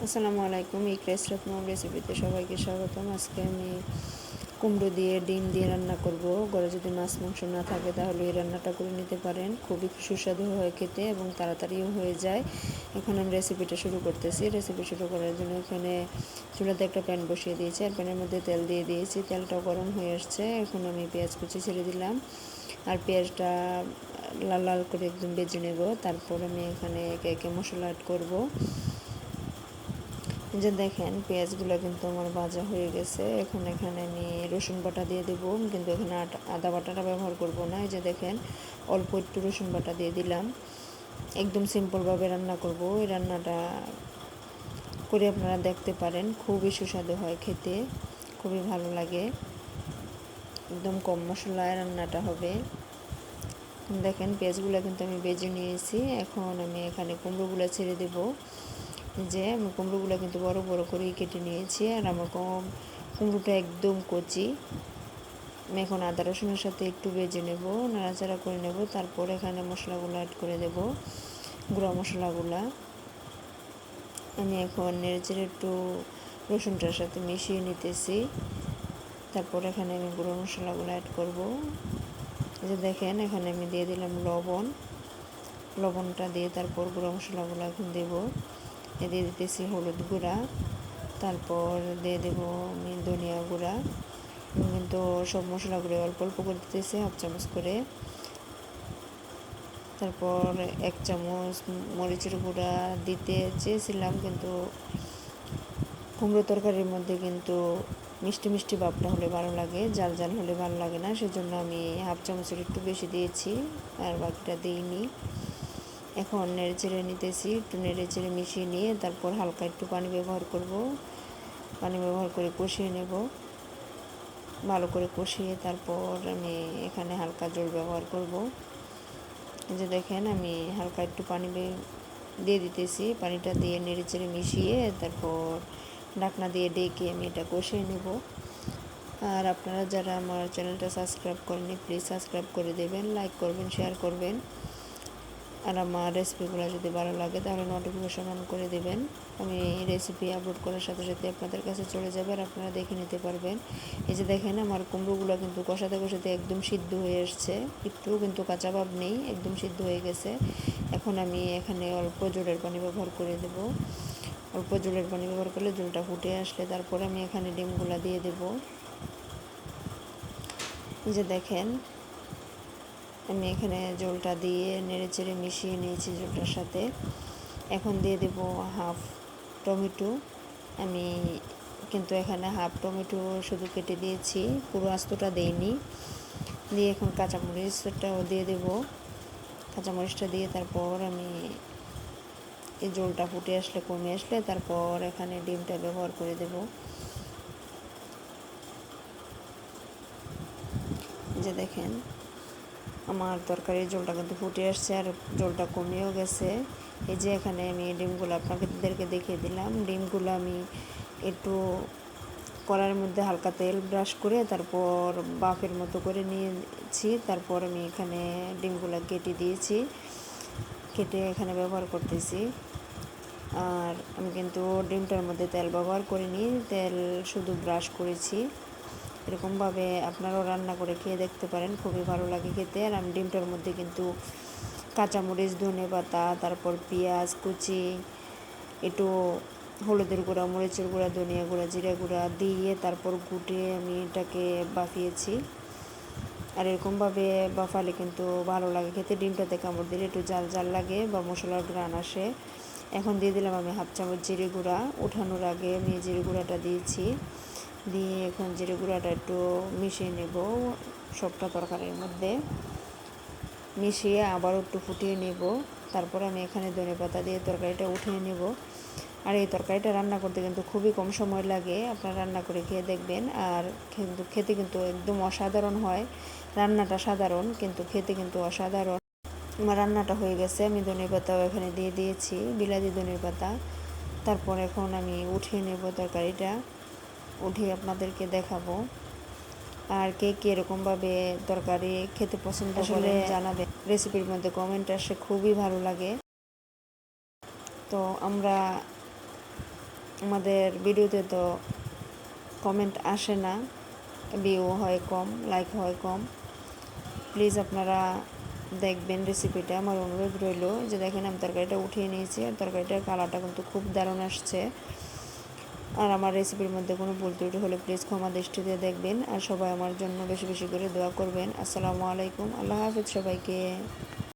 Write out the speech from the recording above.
আসসালামু আলাইকুম। ইকরাস রত্ন রেসিপিতে সবাইকে স্বাগতম। আজকে আমি কুমড়ো দিয়ে ডিম দিয়ে রান্না করব। ঘরে যদি মাছ মাংস না থাকে তাহলে এই রান্নাটা করে নিতে পারেন। খুবই সুস্বাদু হয় খেতে এবং তাড়াতাড়িও হয়ে যায়। এখন আমি রেসিপিটা শুরু করতেছি। রেসিপি শুরু করার জন্য এখানে চুলাতে একটা প্যান বসিয়ে দিয়েছি আর প্যানের মধ্যে তেল দিয়ে দিয়েছি। তেলটা গরম হয়ে আসছে। এখন আমি পেঁয়াজ কুচি ছেড়ে দিলাম আর পেঁয়াজটা লাল লাল করে একদম ভেজে নেব। তারপর আমি এখানে একে একে মশলা অ্যাড করব। যে দেখেন পেঁয়াজগুলো কিন্তু আমার ভাজা হয়ে গেছে। এখন এখানে আমি রসুন বাটা দিয়ে দেবো, কিন্তু এখানে আদা বাটাটা ব্যবহার করব না। এই যে দেখেন অল্প একটু রসুন বাটা দিয়ে দিলাম। একদম সিম্পলভাবে রান্না করব। এই রান্নাটা করে আপনারা দেখতে পারেন, খুবই সুস্বাদু হয় খেতে, খুবই ভালো লাগে। একদম কম মশলায় রান্নাটা হবে। দেখেন পেঁয়াজগুলো কিন্তু আমি ভেজে নিয়েছি। এখন আমি এখানে কুমড়োগুলো ছেড়ে দেবো। যে আমি কুমড়োগুলো কিন্তু বড় বড় করেই কেটে নিয়েছি আর আমার কুমড়োটা একদম কচি। আমি এখন আদা রসুনের সাথে একটু ভেজে নেব, নাড়াচাড়া করে নেব। তারপর এখানে মশলাগুলো অ্যাড করে দেব, গুঁড়া মশলাগুলা। আমি এখন নেড়েচেড়ে একটু রসুনটার সাথে মিশিয়ে নিতেছি। তারপর এখানে আমি গুঁড়ো মশলাগুলো অ্যাড করব। এই যে দেখেন এখানে আমি দিয়ে দিলাম লবণটা দিয়ে তারপর গুঁড়ো মশলাগুলো এখন দেবো। দিয়ে দিতেছি হলুদ গুঁড়া, তারপর দিয়ে দেবো আমি ধনিয়া গুঁড়া। কিন্তু সব মশলাগুলো অল্প অল্প করে দিতেছি, হাফ চামচ করে। তারপর 1 চামচ মরিচের গুঁড়া দিতে চেয়েছিলাম, কিন্তু কুমড়ো তরকারির মধ্যে কিন্তু মিষ্টি মিষ্টি ভাবটা হলে ভালো লাগে, জাল জাল হলে ভালো লাগে না, সেজন্য আমি হাফ চামচের একটু বেশি দিয়েছি আর বাকিটা দিইনি। এখন নেড়ে চেড়ে নিতেছি, একটু নেড়ে চেড়ে মিশিয়ে নিয়ে তারপর হালকা একটু পানি ব্যবহার করব। পানি ব্যবহার করে কষিয়ে নেব, ভালো করে কষিয়ে তারপর আমি এখানে হালকা জল ব্যবহার করব। এই যে দেখেন আমি হালকা একটু পানি দিয়ে দিতেছি। পানিটা দিয়ে নেড়ে চেড়ে মিশিয়ে তারপর ঢাকনা দিয়ে ডেকে আমি এটা কষিয়ে নেব। আর আপনারা যারা আমার চ্যানেলটা সাবস্ক্রাইব করেননি প্লিজ সাবস্ক্রাইব করে দেবেন, লাইক করবেন, শেয়ার করবেন। আর আমার রেসিপিগুলো যদি ভালো লাগে তাহলে নোটিফিকেশন অন করে দেবেন। আমি রেসিপি আপলোড করার সাথে সাথে আপনাদের কাছে চলে যাবে আর আপনারা দেখে নিতে পারবেন। এই যে দেখেন আমার কুমড়োগুলো কিন্তু কষাতে কষাতে একদম সিদ্ধ হয়ে আসছে, একটু কিন্তু কাঁচা ভাব নেই, একদম সিদ্ধ হয়ে গেছে। এখন আমি এখানে অল্প জলের পানি ব্যবহার করে দেব। অল্প জলের পানি ব্যবহার করলে জলটা ফুটে আসলে তারপরে আমি এখানে ডিমগুলো দিয়ে দেব। এই যে দেখেন আমি এখানে জলটা দিয়ে নেড়ে চেড়ে মিশিয়ে নিয়েছি জলটার সাথে। এখন দিয়ে দেব হাফ টমেটো। আমি কিন্তু এখানে হাফ টমেটো শুধু কেটে দিয়েছি, পুরো আস্তটা দেইনি। দিয়ে এখন কাঁচামরিচটাও দিয়ে দেব। কাঁচামরিচটা দিয়ে তারপর আমি এই জলটা ফুটে আসলে কমে আসলে তারপর এখানে ডিমটা ব্যবহার করে দেব। যে দেখেন আমার তরকারির জলটা কিন্তু ফুটে আসছে আর জলটা কমেও গেছে। এই যে এখানে আমি ডিমগুলো আপনাদেরকে দেখিয়ে দিলাম। ডিমগুলো আমি একটু কড়াইয়ের মধ্যে হালকা তেল ব্রাশ করে তারপর বাফের মতো করে নিয়েছি। তারপর আমি এখানে ডিমগুলো কেটে দিয়েছি, কেটে এখানে ব্যবহার করতেছি। আর আমি কিন্তু ডিমটার মধ্যে তেল ব্যবহার করিনি, তেল শুধু ব্রাশ করেছি। এরকমভাবে আপনারাও রান্না করে খেয়ে দেখতে পারেন, খুবই ভালো লাগে খেতে। আর আমি ডিমটার মধ্যে কিন্তু কাঁচামরিচ, ধনেপাতা, তারপর পেঁয়াজ কুচি, একটু হলুদের গুঁড়া, মরিচের গুঁড়া, ধনিয়া গুঁড়া, জিরা গুঁড়া দিয়ে তারপর গুটিয়ে আমি এটাকে বাফিয়েছি। আর এরকমভাবে বাফালে কিন্তু ভালো লাগে খেতে। ডিমটাতে কামড় দিলে একটু জাল জাল লাগে বা মশলার ঘ্রাণ আসে। এখন দিয়ে দিলাম আমি হাফ চামচ জিরে গুঁড়া। ওঠানোর আগে আমি জিরে গুঁড়াটা দিয়েছি। দিয়ে এখন জিরে গুঁড়াটা একটু মিশিয়ে নেব সবটা তরকারির মধ্যে, মিশিয়ে আবারও একটু ফুটিয়ে নেব। তারপর আমি এখানে ধনেপাতা দিয়ে তরকারিটা উঠিয়ে নেব। আর এই তরকারিটা রান্না করতে কিন্তু খুবই কম সময় লাগে, আপনারা রান্না করে খেয়ে দেখবেন। আর কিন্তু খেতে কিন্তু একদম অসাধারণ হয়। রান্নাটা সাধারণ কিন্তু খেতে কিন্তু অসাধারণ। আমার রান্নাটা হয়ে গেছে, আমি ধনেপাতাও এখানে দিয়ে দিয়েছি, বিলাতি ধনেপাতা। তারপর এখন আমি উঠিয়ে নেব তরকারিটা, উঠিয়ে আপনাদেরকে দেখাবো। আর কে কে এরকমভাবে তরকারি খেতে পছন্দ করেন জানাবেন, রেসিপির মধ্যে কমেন্ট আসে, খুবই ভালো লাগে। তো আমরা আমাদের ভিডিওতে তো কমেন্ট আসে না, ভিউ হয় কম, লাইক হয় কম। প্লিজ আপনারা দেখবেন রেসিপিটা, আমার অনুরোধ রইল। যে দেখেন আমি তরকারিটা উঠিয়ে নিয়েছি, আর তরকারিটার কালারটা কিন্তু খুব দারুণ আসছে। আর আমার রেসিপির মধ্যে কোনো ভুল ত্রুটি হলে প্লিজ ক্ষমা দৃষ্টিতে দেখবেন। আর সবাই আমার জন্য বেশি বেশি করে দোয়া করবেন। আসসালামু আলাইকুম, আল্লাহ হাফিজ সবাইকে।